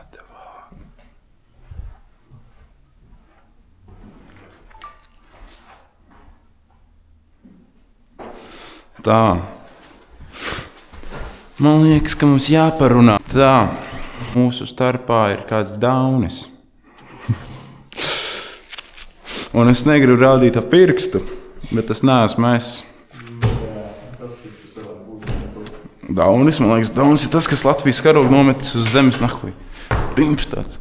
What the fuck? Tā. Man liekas, ka mums jāparunā. Tā. Mūsu starpā ir kāds daunis. Un es negribu rādīt ar pirkstu, bet tas neesmu es. Daunis, man liekas, Daunis ir tas, kas Latvijas karogu nometis uz zemes nahuj. Pimps tāds.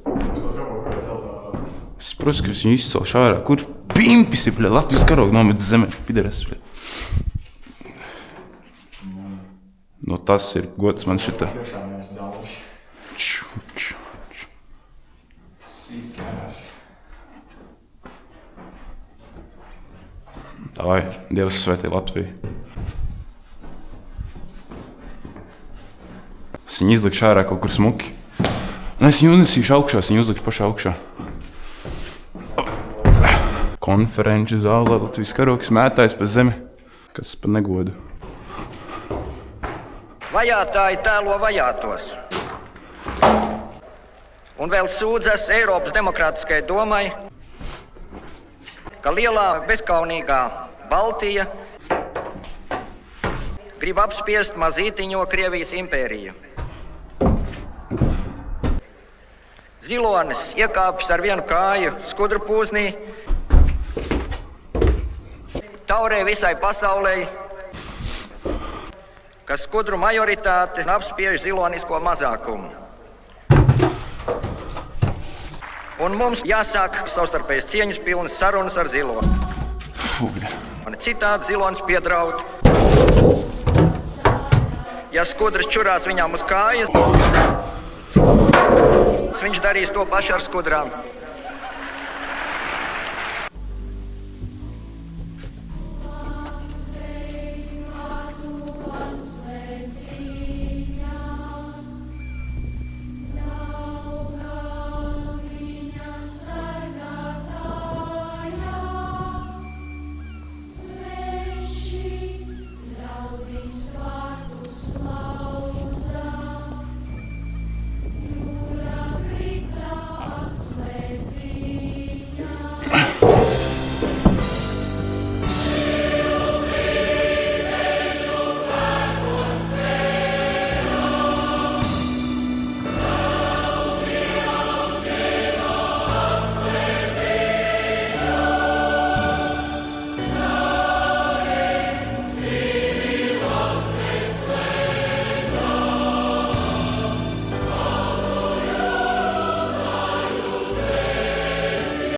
Es protams, ka viņu izcelšu ārā. Kurš pimpis ir, bļa, Latvijas karogu nometis zemē? Pideres, bļa. No tas ir gods man šitā. Davai, Dievs svētī Latviju. Es viņu izlikšu ārā kaut kur smuki. Un es viņu unesīšu augšā, es viņu uzlikšu pašā augšā. Konferenču zālē Latvijas karogs mētājs pa zemi, kas pa negodu. Vajātāji tēlo vajātos. Un vēl sūdzas Eiropas Demokrātiskajai domai, ka lielā bezkaunīgā Baltija grib apspiest mazītiņo Krievijas impēriju. Zilonis iekāpis ar vienu kāju skudru pūznī, taurē visai pasaulē, ka skudru majoritāte apspiež zilonisko mazākumu. Un mums jāsāk savstarpējas cieņas pilnas sarunas ar ziloni. Un citādi zilons piedraud. Ja skudras čurās viņām uz kājas, viņš darīs to pašu ar skudrām.